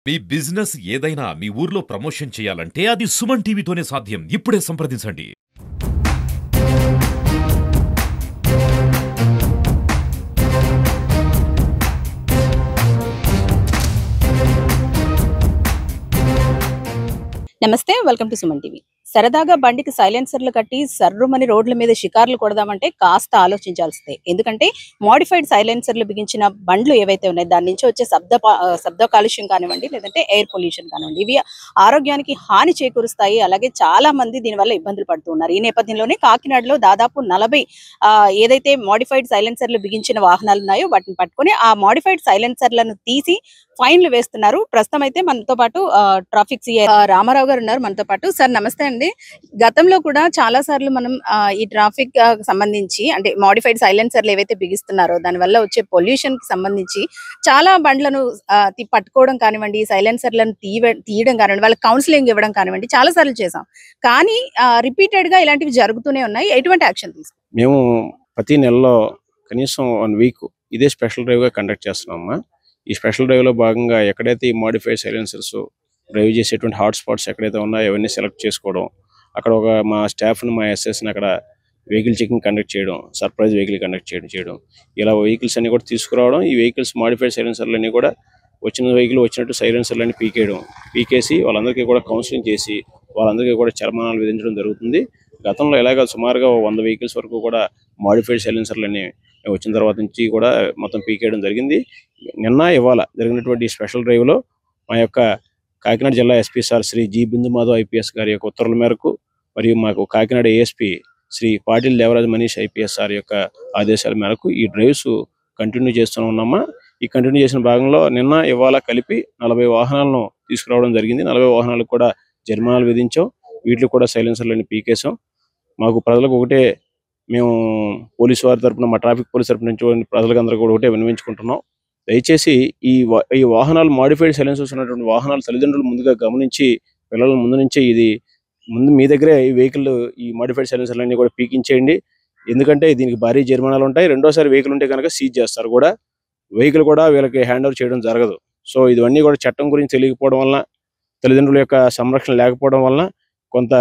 మీ business ఏదైనా మీ ఊర్లో promotion చేయాలంటే అది సుమన్ టీవీతోనే సాధ్యం. ఇప్పుడే సంప్రదించండి. నమస్తే, వెల్కమ్ టు సుమన్ టీవీ. సరదాగా బండికి సైలెన్సర్లు కట్టి సర్రుమని రోడ్ల మీద షికార్లు కొడదామంటే కాస్త ఆలోచించాల్సిందే. ఎందుకంటే మోడిఫైడ్ సైలెన్సర్లు బిగించిన బండ్లు ఏవైతే ఉన్నాయో దాని నుంచి వచ్చే శబ్ద కాలుష్యం కానివ్వండి, లేదంటే ఎయిర్ పొల్యూషన్ కానివ్వండి, ఇవి ఆరోగ్యానికి హాని చేకూరుస్తాయి. అలాగే చాలా మంది దీనివల్ల ఇబ్బందులు పడుతూ ఉన్నారు. ఈ నేపథ్యంలోనే కాకినాడలో దాదాపు 40 ఏదైతే మోడిఫైడ్ సైలెన్సర్లు బిగించిన వాహనాలు ఉన్నాయో వాటిని పట్టుకొని ఆ మోడిఫైడ్ సైలెన్సర్లను తీసి ఫైన్లు వేస్తున్నారు. ప్రస్తుతం అయితే మనతో పాటు ట్రాఫిక్ సిఐ రామారావు గారు ఉన్నారు మనతో పాటు. సార్ నమస్తే అండి. గతంలో కూడా చాలా సార్లు మనం ఈ ట్రాఫిక్ సంబంధించి అంటే మోడిఫైడ్ సైలెన్సర్లు ఏవైతే బిగిస్తున్నారో దానివల్ల వచ్చే పొల్యూషన్ కి సంబంధించి చాలా బండ్లను పట్టుకోవడం కానివ్వండి, సైలెన్సర్లను తీయడం కానివ్వండి, వాళ్ళకి కౌన్సిలింగ్ ఇవ్వడం కానివ్వండి చాలా సార్లు చేసాం. కానీ రిపీటెడ్ గా ఇలాంటివి జరుగుతూనే ఉన్నాయి. ఎటువంటి యాక్షన్ తీసుకుంటాం? మేము ప్రతి నెలలో కనీసం 1 వీక్ ఇదే స్పెషల్ డ్రైవ్ గా కండక్ట్ చేస్తున్నామా. ఈ స్పెషల్ డ్రైవ్ లో భాగంగా ఎక్కడైతే ఈ మోడిఫైడ్ సైలెన్సర్స్ డ్రైవ్ చేసేటువంటి హాట్ స్పాట్స్ ఎక్కడైతే ఉన్నాయో అవన్నీ సెలెక్ట్ చేసుకోవడం, అక్కడ మా స్టాఫ్ని మా ఎస్ఎస్ని అక్కడ వెహికల్ చెకింగ్ కండక్ట్ చేయడం, సర్ప్రైజ్ వెహికల్ కండక్ట్ చేయడం, ఇలా వెహికల్స్ అన్ని కూడా తీసుకురావడం. ఈ వెహికల్స్ మోడిఫైడ్ సైలెన్సర్లు అన్ని కూడా వచ్చిన వెహికల్ వచ్చినట్టు సైలెన్సర్లు అన్ని పీకేసి వాళ్ళందరికీ కూడా కౌన్సిలింగ్ చేసి వాళ్ళందరికీ కూడా చర్మానాలు విధించడం జరుగుతుంది. గతంలో ఇలాగ సుమారుగా 100 వెహికల్స్ వరకు కూడా మోడిఫైడ్ సైలెన్సర్లు అన్ని వచ్చిన తర్వాత నుంచి కూడా మొత్తం పీకేయడం జరిగింది. నిన్న ఇవాళ జరిగినటువంటి స్పెషల్ డ్రైవ్లో మా యొక్క కాకినాడ జిల్లా SP sir Shri G Bindu Madhav IPS గారి యొక్క ఉత్తర్వుల మేరకు, మరియు మాకు Kakinada ASP Shri Patil Devaraj Manish IPS sir యొక్క ఆదేశాల మేరకు ఈ డ్రైవ్స్ కంటిన్యూ చేస్తూ ఉన్నామా. ఈ కంటిన్యూ చేసిన భాగంలో నిన్న ఇవాళ కలిపి 40 వాహనాలను తీసుకురావడం జరిగింది. 40 వాహనాలకు కూడా జరిమానాలు విధించాం. వీటిలో కూడా సైలెన్సర్లని పీకేసాం. మాకు ప్రజలకు ఒకటే, మేము పోలీసు వారి తరఫున, మా ట్రాఫిక్ పోలీస్ తరఫున నుంచి ప్రజలందరూ కూడా ఒకటే విన్నవించుకుంటున్నాం. దయచేసి ఈ వాహనాలు మోడిఫైడ్ సైలెన్సర్స్ ఉన్నటువంటి వాహనాలు తల్లిదండ్రులు ముందుగా గమనించి పిల్లల ముందు నుంచే ముందు మీ దగ్గరే ఈ వెహికల్ ఈ మోడిఫైడ్ సైలెన్సర్లన్నీ కూడా పీకించేయండి. ఎందుకంటే దీనికి భారీ జరిమానాలు ఉంటాయి. రెండోసారి వెహికల్ ఉంటే కనుక సీజ్ చేస్తారు కూడా. వెహికల్ కూడా వీళ్ళకి హ్యాండ్ ఓవర్ చేయడం జరగదు. సో ఇవన్నీ కూడా చట్టం గురించి తెలియకపోవడం వలన, తల్లిదండ్రుల యొక్క సంరక్షణ లేకపోవడం వలన కొంత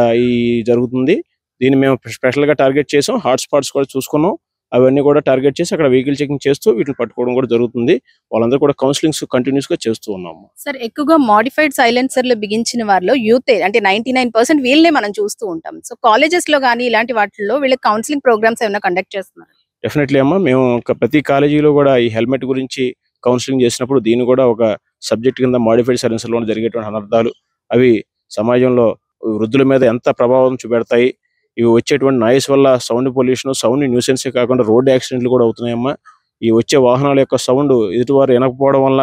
జరుగుతుంది. దీన్ని మేము స్పెషల్గా టార్గెట్ చేసాం. హాట్ స్పాట్స్ కూడా చూసుకున్నాం. అవన్నీ కూడా టార్గెట్ చేసి అక్కడ వెహికల్ చెకింగ్ చేస్తూ వీటిని పట్టుకోవడం కూడా జరుగుతుంది. వాళ్ళందరూ కూడా కౌన్సిలింగ్స్ కంటిన్యూస్ గా చేస్తూ ఉన్నాము. సార్, ఎక్కువగా మోడిఫైడ్ సైలెన్సర్లు బిగించిన వారిలో యూత్ అంటే 99% వీళ్ళనే మనం చూస్తూ ఉంటాం. సో కాలేజెస్ లో కానీ ఇలాంటి వాటిల్లో వీళ్ళకి కౌన్సిలింగ్ ప్రోగ్రామ్స్ ఏమైనా కండక్ట్ చేస్తున్నారు? డెఫినెట్లీ అమ్మా. మేము ప్రతి కాలేజీలో కూడా ఈ హెల్మెట్ గురించి కౌన్సిలింగ్ చేసినప్పుడు దీన్ని కూడా ఒక సబ్జెక్ట్ కింద మోడిఫైడ్ సైలెన్సర్లో జరిగేటువంటి అనర్థాలు, అవి సమాజంలో వృద్ధుల మీద ఎంత ప్రభావం చూపెడతాయి, ఇవి వచ్చేటువంటి నాయిస్ వల్ల సౌండ్ పొల్యూషన్, సౌండ్ న్యూసెన్స్ కాకుండా రోడ్డు యాక్సిడెంట్లు కూడా అవుతున్నాయమ్మా. ఈ వచ్చే వాహనాల యొక్క సౌండ్ ఎదుటివారు వినకపోవడం వల్ల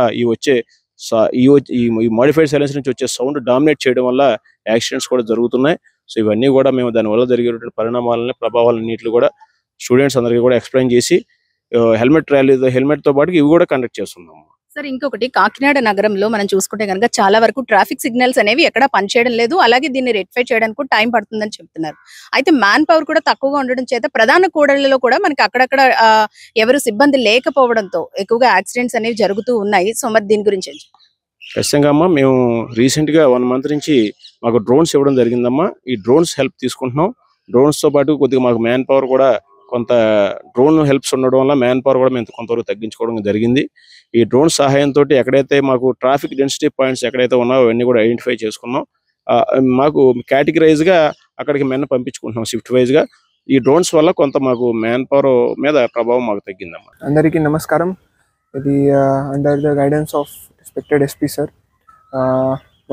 ఈ మోడిఫైడ్ సైలెన్స్ నుంచి వచ్చే సౌండ్ డామినేట్ చేయడం వల్ల యాక్సిడెంట్స్ కూడా జరుగుతున్నాయి. సో ఇవన్నీ కూడా మేము దానివల్ల జరిగేటువంటి పరిణామాలని, ప్రభావాలన్నింటినీ కూడా స్టూడెంట్స్ అందరికీ కూడా ఎక్స్ప్లెయిన్ చేసి హెల్మెట్ తో పాటు ఇవి కూడా కండక్ట్ చేస్తున్నాము. సార్, ఇంకొకటి, కాకినాడ నగరంలో మనం చూసుకుంటే కనుక చాలా వరకు ట్రాఫిక్ సిగ్నల్స్ అనేవి ఎక్కడ పనిచేయడం లేదు. అలాగే దీన్ని రెక్టిఫై చేయడానికి కూడా టైం పడుతుందని చెప్తున్నారు. అయితే మ్యాన్ పవర్ కూడా తక్కువగా ఉండడం చేత ప్రధాన కూడళ్లలో కూడా మనకి అక్కడక్కడ ఎవరు సిబ్బంది లేకపోవడంతో ఎక్కువగా యాక్సిడెంట్స్ అనేవి జరుగుతూ ఉన్నాయి. సో మరి దీని గురించి ఖచ్చితంగా అమ్మా, మేము రీసెంట్ గా 1 మంత్ నుంచి మాకు డ్రోన్స్ ఇవ్వడం జరిగిందమ్మా. ఈ డ్రోన్స్ హెల్ప్ తీసుకుంటున్నాం. డ్రోన్స్ తో పాటు కొద్దిగా మాకు మ్యాన్ పవర్ కూడా కొంత డ్రోన్ హెల్ప్స్ ఉండడం వల్ల మ్యాన్ పవర్ కూడా మేము కొంతవరకు తగ్గించుకోవడం జరిగింది. ఈ డ్రోన్ సహాయంతో ఎక్కడైతే మాకు ట్రాఫిక్ డెన్సిటీ పాయింట్స్ ఎక్కడైతే ఉన్నాయో అవన్నీ కూడా ఐడెంటిఫై చేసుకున్నాం. మాకు కేటగిరైజ్ గా అక్కడికి మెన్న పంపించుకుంటున్నాం షిఫ్ట్ వైజ్ గా. ఈ డ్రోన్స్ వల్ల కొంత మాకు మ్యాన్ పవర్ మీద ప్రభావం మాకు తగ్గిందమ్మా. అందరికీ నమస్కారం. ఇది under the guidance of respected SP sir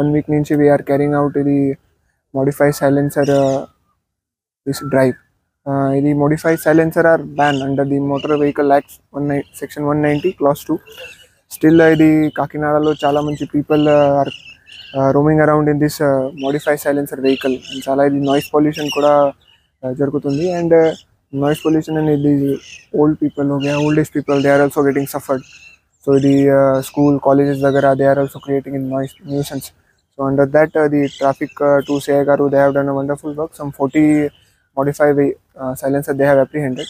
1 week నుంచి వీఆర్ క్యారింగ్ అవుట్ ఇది మోడిఫైడ్ సైలెన్సర్ దిస్ డ్రైవ్. ఇది modified silencer are ban under the motor vehicle act section 190 class 2. Still ఇది కాకినాడలో చాలా మంచి people are roaming around in this modified silencer vehicle. చాలా ఇది noise pollution కూడా జరుగుతుంది. అండ్ నాయిస్ పొల్యూషన్ అండ్ ఇది old age people they are also getting suffered. So ఇది స్కూల్ కాలేజెస్ దగ్గర they are also creating in noise nuisance. So under that the traffic to CI గారు they have done a wonderful work. Some 40 modified silencer they have apprehended.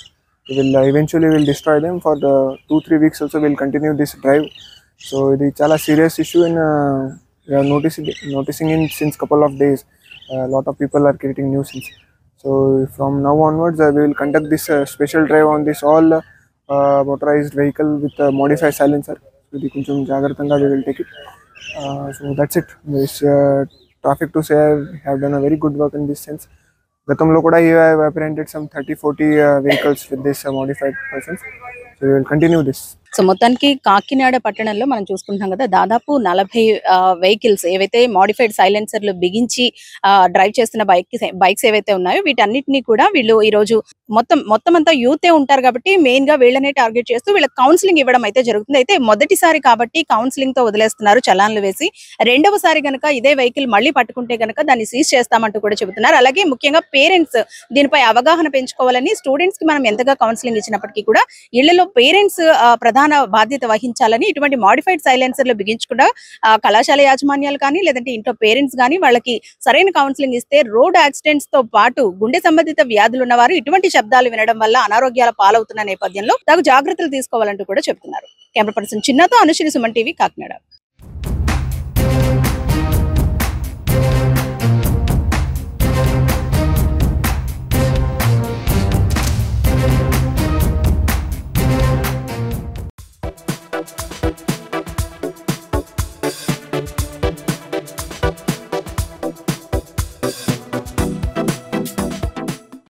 We will eventually destroy them for the 2-3 weeks also. We'll continue this drive. So ఇది చాలా serious issue in we are noticing in since couple of days. A lot of people are creating nuisance. So from now onwards, we will conduct this special drive on this all motorized vehicle with modified silencer. So ఇది కొంచెం జాగ్రత్తగా we will take it. So that's it. This traffic to say have done a very good work in this sense. గతంలో కూడా we have apprehended some 30-40 vehicles with this modified persons. So we will continue this. So మొత్తానికి కాకినాడ పట్టణంలో మనం చూసుకుంటున్నాం కదా, దాదాపు 40 vehicles ఏవైతే modified సైలెన్సర్లు బిగించి డ్రైవ్ చేస్తున్న బైక్స్ ఏవైతే ఉన్నాయో వీటన్నిటిని కూడా వీళ్ళు ఈ రోజు మొత్తం అంతా యూతే ఉంటారు కాబట్టి మెయిన్ గా వీళ్ళనే టార్గెట్ చేస్తూ వీళ్ళకి కౌన్సిలింగ్ ఇవ్వడం అయితే జరుగుతుంది. అయితే మొదటిసారి కాబట్టి కౌన్సిలింగ్ తో వదిలేస్తున్నారు, చలాన్లు వేసి. రెండవసారి గనక ఇదే వెహికల్ మళ్ళీ పట్టుకుంటే గనక దాన్ని సీజ్ చేస్తామంటూ కూడా చెబుతున్నారు. అలాగే ముఖ్యంగా పేరెంట్స్ దీనిపై అవగాహన పెంచుకోవాలని, స్టూడెంట్స్ కి మనం ఎంతగా కౌన్సిలింగ్ ఇచ్చినప్పటికీ కూడా ఇళ్లలో పేరెంట్స్ ప్రధాన బాధ్యత వహించాలని, ఇటువంటి మాడిఫైడ్ సైలెన్సర్లు బిగించకుండా కళాశాల యాజమాన్యాలు కానీ లేదంటే ఇంట్లో పేరెంట్స్ కానీ వాళ్ళకి సరైన కౌన్సిలింగ్ ఇస్తే రోడ్ యాక్సిడెంట్స్ తో పాటు గుండె సంబంధిత వ్యాధులు ఉన్నవారు ఇటువంటి శబ్దాలు వినడం వల్ల అనారోగ్యాల పాలవుతున్న నేపథ్యంలో తగు జాగ్రత్తలు తీసుకోవాలంటూ కూడా చెప్తున్నారు. కెమెరా పర్సన్ చిన్నతో అనుశ్రీ, సుమన్ టీవీ, కాకినాడ.